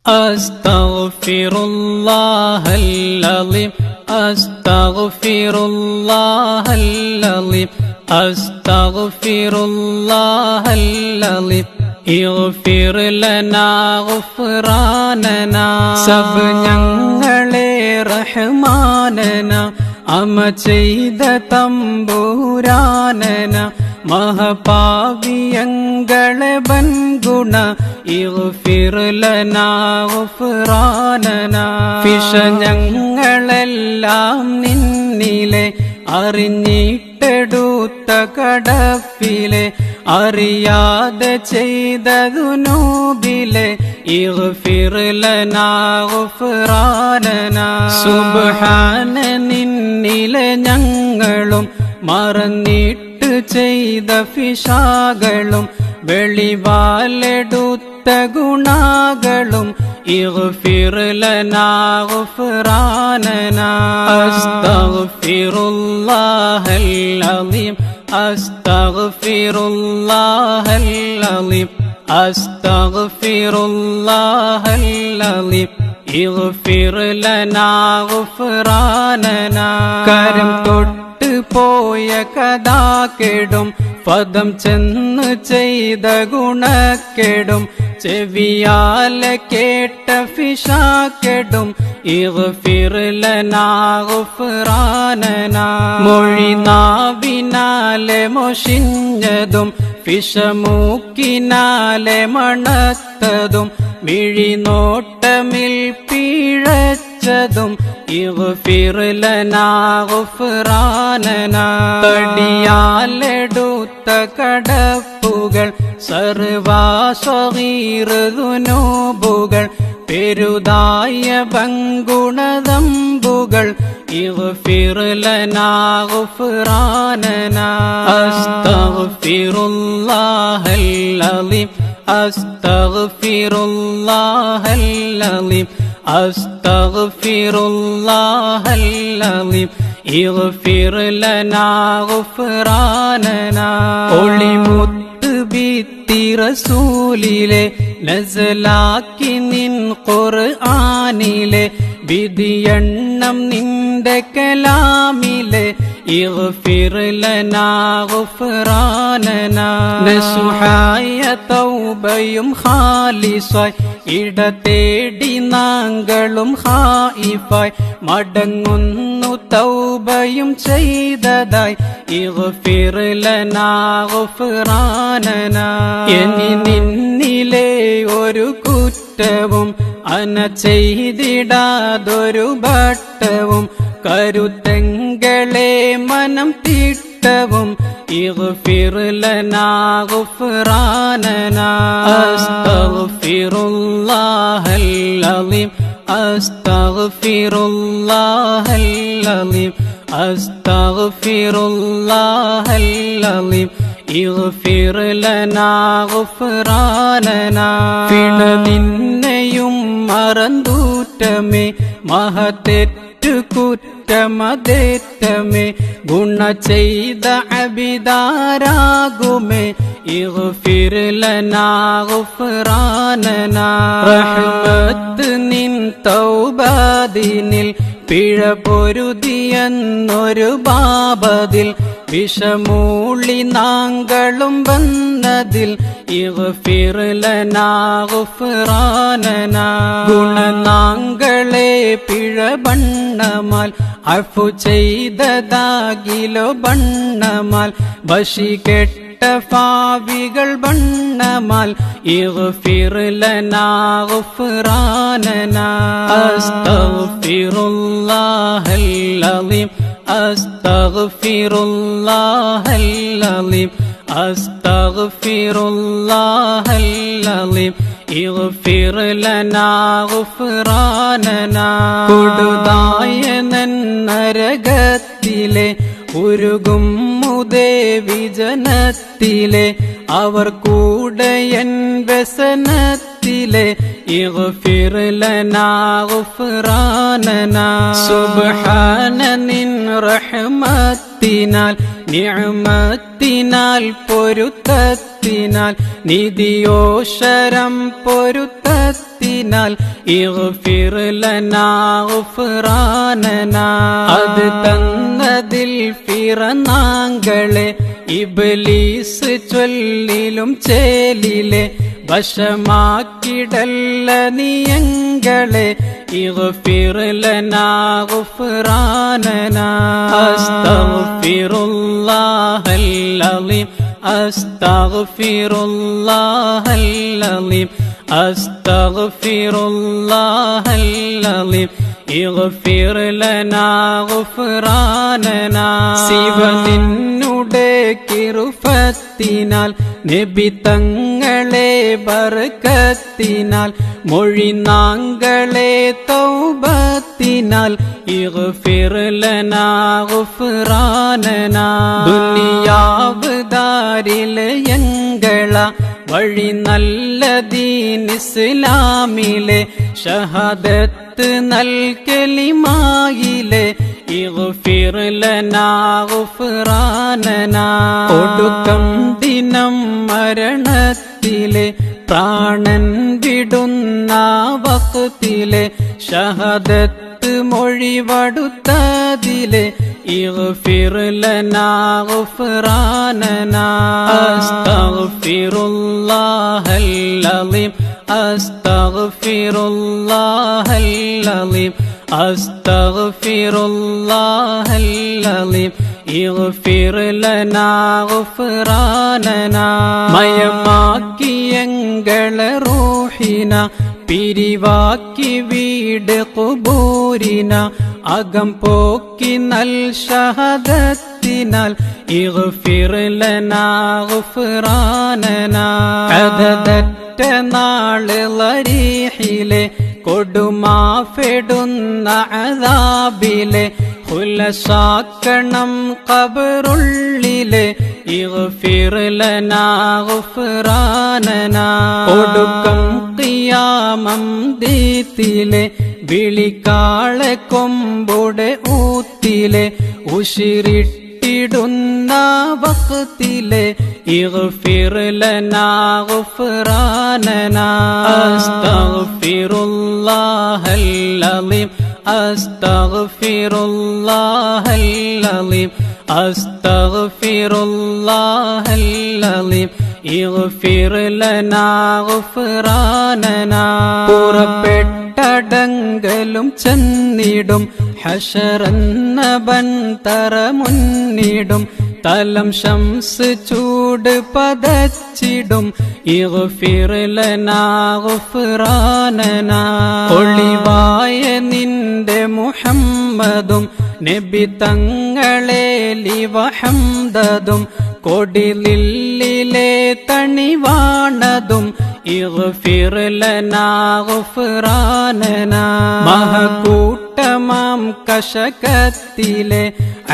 أستغفر الله العظيم أستغفر الله العظيم أستغفر الله العظيم اغفر لنا غفراننا sub ഞങ്ങളെ റഹ്മാനന അമ ചെയ്ത തമ്പുരാനന മഹപാവിയങ്ങളെ ബൻഗുണ ഇഗ്ഫിർ ലനാ ഗുഫ്റാനന ഫിഷ ഞങ്ങളെല്ലാം നിന്നിലെ അറിഞ്ഞിട്ടെടുത്ത കടപ്പിലെ അറിയാതെ ചെയ്തതു നൂബിലെ ഇഗ്ഫിർ ലനാ ഗുഫ്റാനന സുബ്ഹാന നിന്നിലെ ഞങ്ങളും മറന്നിട്ട് ചെയ്ത ഫിഷാകളും വെളിവാലെടുത്ത ഗുണാകളും ഇഗ്ഫിർ ലനാ ഗുഫ്റാനന അസ്തഗ്ഫിറുല്ലാഹൽ അലീം അസ്തഗ്ഫിറുല്ലാഹൽ അലീം അസ്തഗ്ഫിറുല്ലാഹൽ അലീം ഇഗ്ഫിർ ലനാ ഗുഫ്റാനന കരം തൊട്ട് പോയ കഥാ കെടും പദം ചെന്ന് ചെയ്ത ഗുണക്കെടും ചെവിയാലെ കേട്ട ഫിഷാക്കെടും ഇഗ്ഫിർ ലനാ ഗുഫ്റാനന മൊഴി നാവിനാലെ മൊഷിഞ്ഞതും ഫിഷമൂക്കിനാലെ മണത്തതും മിഴിനോട്ടമിൽ പിഴച്ചതും ഇഗ്ഫിർ ലനാ ഗുഫ്റാനന തടിയാലെടുത്ത കടപ്പുകൾ സർവാസ്വഗീർ ദുനൂബുകൾ പെരുതായ ബങ്കുണദമ്പുകൾ ഇഗ്ഫിർ ലനാ ഗുഫ്റാനന അസ്തഗ്ഫിറുല്ലാഹൽ അലീം അസ്തഗ്ഫിറുല്ലാഹൽ അലീം അസ്തഗ്ഫിറുല്ലാഹൽ അലീം ഇഗ്ഫിർ ലനാ ഗുഫ്റാനന ഒളിമുത്ത് ബിത്തി റസൂലിലെ നസലാക്കി നിൻ ഖുർആനിലെ വിധിയെണ്ണം നിന്റെ കലാമിലെ ഇഗ്ഫിർ ലനാ ഗുഫ്റാനന നസുഹായ തൗബയും ഖാലിസായി ഇടതേടി നാങ്കളും ഹായിഫായി മടങ്ങുന്നു തൗബയും ചെയ്തതായി ഇഗ്ഫിർ ലനാ ഗുഫ്റാനന ഇനി നിന്നിലെ ഒരു കുറ്റവും അന ചെയ്തിടാതൊരു ഭട്ടവും കരുത്തെങ്കളെ മനം തിട്ടവും ഇഗ്ഫിർ ലനാ ഗുഫ്റാനന അസ്തഗ്ഫിറുല്ലാഹൽ അലീം അസ്തഗ്ഫിറുല്ലാഹൽ അലീം അസ്തഗ്ഫിറുല്ലാഹൽ അലീം ഇഗ്ഫിർ ലനാ ഗുഫ്റാനന പിണ നിന്നെയും മറന്തൂറ്റമേ മഹത്തെറ്റു കുറ്റമതേറ്റമേ ഗുണ ചെയ്ത അബിദാരാകുമേ ഇഗ്ഫിർ ലനാ ഗുഫ്റാനന റഹ്മത്ത് നിൻ തൗബാദിനിൽ പിഴ പൊരുതിയെന്നൊരു ബാബതിൽ വിഷമൂളി നാങ്കളും വന്നതിൽ ഇഗ്ഫിർ ലനാ ഗുഫ്റാനന ഗുണനാങ്കളെ പിഴ ബണ്ണമാൽ അഫു ചെയ്തതാകിലോ ബണ്ണമാൽ വശി കെട്ട ഫാവികൾ ബണ്ണമാൽ ഇഗ്ഫിർ ലനാ ഗുഫ്റാനന അസ്തഗ്ഫിറുല്ലാഹൽ അലീം അസ്തഗ്ഫിറുല്ലാഹൽ അലീം അസ്തഗ്ഫിറുല്ലാഹൽ അലീം ഇഗ്ഫിർ ലനാ ഗുഫ്റാനന കൊടുതായ നരകത്തിലെ ഉരുകും മുദേവി ജനത്തിലെ അവർ കൂടെ എൻ വ്യസനത്തിലെ اغفر لنا غفراننا സുബ്ഹാന നിൻ റഹ്മത്തിനാൽ നിഅമത്തിനാൽ പൊരുത്തത്തിനാൽ നിധിയോശരം പൊരുത്തത്തിനാൽ ഇഗ്ഫിർ ലനാ ഗുഫ്റാനനാ അത് തന്നതിൽ ഫിറനാങ്കളെ ഇബ്ലീസ് ചൊല്ലിലും ചേലിലെ വശമാക്കിടല്ല നീയങ്ങളെ ഇഗ്ഫിർ ലനാ ഗുഫ്റാനനാ അസ്തഗ്ഫിറുല്ലാഹൽ അലീം അസ്തഗ്ഫിറുല്ലാഹൽ അലീം അസ്തഗ്ഫിറുല്ലാഹൽ അലീം ഇഗ്ഫിർ ലനാ ഗുഫ്റാനനാ ശിവ നിന്നുടെ കിറുഫത്തിനാൽ നബി തങ്ങളെ ബർക്കത്തിനാൽ മൊഴിനാങ്കളെ തൗബത്തിനാൽ ഇഗ്ഫിർ ലനാ ഗുഫ്റാനനാ ദുനിയാവ് ദാരിലെ യങ്കള വഴി നല്ല ദീൻ ഇസ്ലാമിലെ ഷഹാദത്ത് നൽ കലിമായിലെ ഇഗ്ഫിർ ലനാ ഗുഫ്റാനനാ ഒടുക്കം ദിനം മരണത്തിലെ പ്രാണൻ വിടുന്ന വഖ്തിലെ ഷഹാദത്ത് മൊഴിവടുത്തതിലെ ഇഗ്ഫിർ ലനാ ഗുഫ്റാനനാ അസ്തഗ്ഫിറുല്ലാഹൽ അലീം അസ്തഗ്ഫിറുല്ലാഹൽ അലീം അസ്തഗ്ഫിറുല്ലാഹൽ അലീം ഇഗ്ഫിർ ലനാ ഗുഫ്റാനനാ മയമാക്കിയങ്ങളെ റൂഹിന പിരിവാക്കി വീട് ഖുബൂരിന അകം പോക്കി നൽ ഷഹദത്തിനാൽ ഇഗ്ഫിർ ലനാ ഗുഫ്റാനനാ അദദറ്റ നാള് ലരീഹിലെ കൊടുമാഫെടുന്ന അദാബിലെ ഖുലസാക്കണം ഖബറുള്ളിലെ ഇഗ്ഫിർ ലനാ ഗുഫ്റാനനാ ഒടുക്കം ഖിയാമം ദീത്തിലെ വിളിക്കാളെ കൊമ്പുടെ ഊത്തിലെ ഉശിരിട്ടിടുന്ന വഖ്തിലെ ഇഗ്ഫിർ ലനാ ഗുഫ്റാനനാ അസ്തഗ്ഫിറുല്ലാഹൽ അലീം അസ്തഗ്ഫിറുല്ലാഹൽ അലീം അസ്തഗ്ഫിറുല്ലാഹൽ അലീം ഇഗ്ഫിർ ലനാ ഗുഫ്റാനനാ പുറപ്പെട്ടടങ്കലും ചെന്നിടും ഹശറന്ന ബൻതറ മുന്നിടും തലം ശംസ് ചൂട് പതച്ചിടും ഇഗ്ഫിർ ലനാ ഗുഫ്റാനനാ ഒളിവായ നിന്റെ മുഹമ്മദും നബി തങ്ങളെ ലിവഹംദതും കൊടിലില്ലിലെ തണിവാണതും ഇഗ്ഫിർ ലനാ ഗുഫ്റാനനാ മഹകൂട്ടമാം കശകത്തിലെ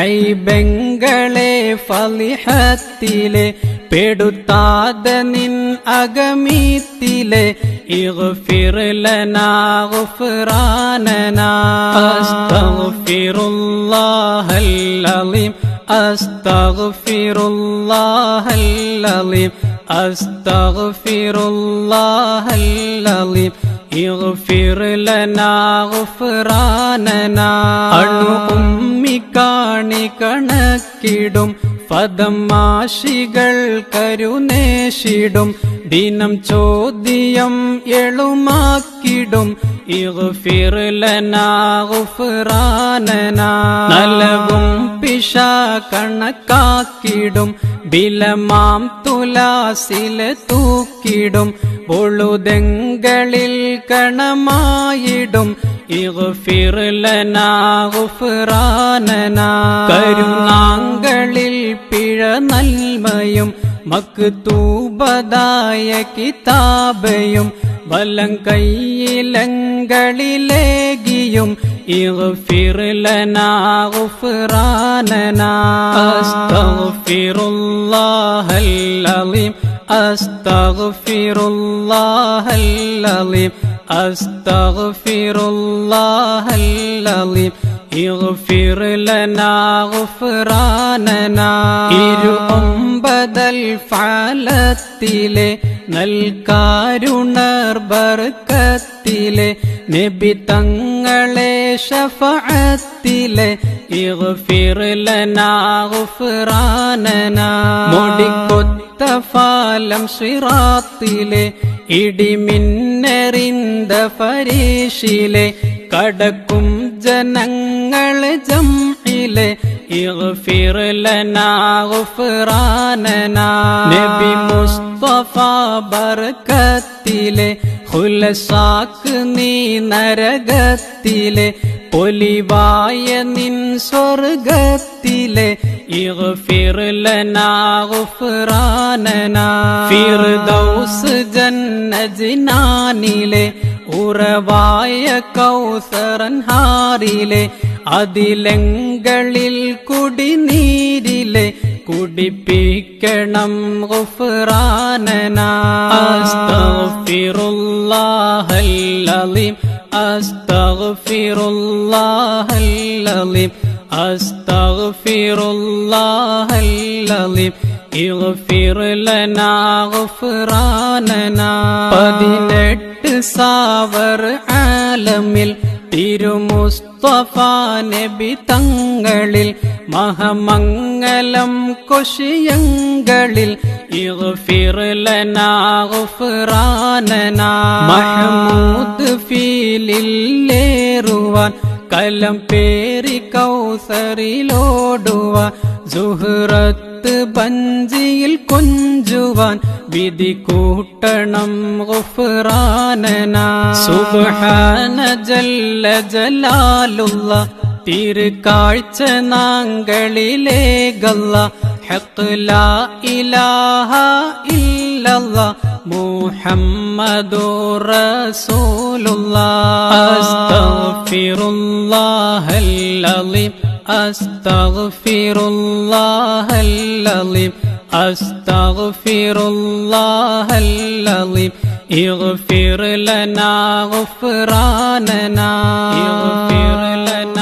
ഐബെങ്കളെ ഫളിഹത്തിലെ പെടുത്താതെ നിൻ അഗമീത്തിലെ ഇഗ്ഫിർ ലനാ ഗുഫ്റാനനാ അസ്തഗ്ഫിറുല്ലാഹൽ അലീം അസ്തഗ്ഫിറുല്ലാഹൽ അലീം അസ്തഗ്ഫിറുല്ലാഹൽ അലീം ഇഗ്ഫിർ ലനാ ഗുഫ്റാനനാ അണു ഉമ്മിക്കാണി കണക്കിടും പദമാശികൾ കരുനേഷിടും ദിനം ചോദ്യം എളുമാക്കിടും ഇഗ്ഫിർ ലനാ ഗുഫ്റാനനാ നലവും പിശ കണക്കാക്കിടും ബിലമാം തുലാസിലെ തൂക്കിടും പൊളുതെങ്കളിൽ കണമായിടും ഇഗ്ഫിർ ലനാ ഗുഫ്റാനനാ കരുണാങ്കളിൽ പിഴ നന്മയും മക്തൂബതായ കിതാബയും വലം കൈയിലങ്കളിലേകിയും ഇഗ്ഫിർ ലനാ ഗുഫ്റാനനാ അസ്തഗ്ഫിറുല്ലാഹൽ അലീം അസ്തഗ്ഫിറുല്ലാഹൽ അലീം അസ്തഗ്ഫിറുല്ലാഹൽ-അളീം ഇഗ്ഫിർ ലനാ ഗുഫ്റാനനാ. 29 ഫഅലത്തിലെ നൽകാരുണർ ബർക്കത്തിലെ നബി തങ്ങളെ ശഫഅത്തിലെ ഇഗ്ഫിർ ലനാ ഗുഫ്റാനനാ. മുടിക്കൊത്ത ഫാലം സിറാത്തിലെ ഇടിമിന്നറിന്ത ഫരീഷിലെ കടക്കും ജനങ്ങൾ ജംഇലെ ഇഗ്ഫിർ ലനാ ഗുഫ്റാനനാ. നബി മുസ്തഫ ബർക്കത്തിലെ ഖുലസാക്ക് നീ നരകത്തിലെ പൊലിവായ നിൻ സ്വർഗത്തിലെ ഇഗ്ഫിർ ലനാ ഗുഫ്റാനനാ. ഫിർദൗസ് ജന്നജിനാനിലെ ഉറവായ കൗസറൻഹാറിലെ അതിലങ്ങളിൽ കുടിനീരിലെ കുടിപ്പിക്കണം ഗുഫ്റാനനാ. അസ്തഗ്ഫിറുല്ലാഹൽ-അളീം അസ്തഗ്ഫിറുല്ലാഹൽ-അളീം അസ്തഗ്ഫിറുല്ലാഹൽ-അളീം ഇഗ്ഫിർ ലനാ ഗുഫ്റാനനാ. 18 സാവർ ആലമിൽ തിരുമുസ്തഫ നബി തങ്ങളിൽ മഹമംഗലം കൊശിയങ്ങളിൽ ഇഗ്ഫിർ ലനാ ഗുഫ്റാനനാ. മഹ്മൂദ് ഫീലില്ലേറുവാൻ കലം പേരി കൗസറിലോടുവാൻ സുഹ്റത്ത് ബഞ്ചിയിൽ കൊഞ്ചുവാൻ വിധി കൂട്ടണം ഗുഫ്റാനനാ. സുബ്ഹാന ജല്ല ജലാലുള്ള തിരുക്കാഴ്ച നാങ്കളിലേകല്ല ഹഖ് ലാ ഇലാഹ ഇല്ലല്ലാഹ് മുഹമ്മദുർ റസൂലുള്ളാഹ്. അസ്തഗ്ഫിറുല്ലാഹൽ-അളീം അസ്തഗ്ഫിറുല്ലാഹൽ-അളീം അസ്തഗ്ഫിറുല്ലാഹൽ-അളീം ഇഗ്ഫിർ ലനാ ഗുഫ്റാനനാ. ഇഗ്ഫിർ ലനാ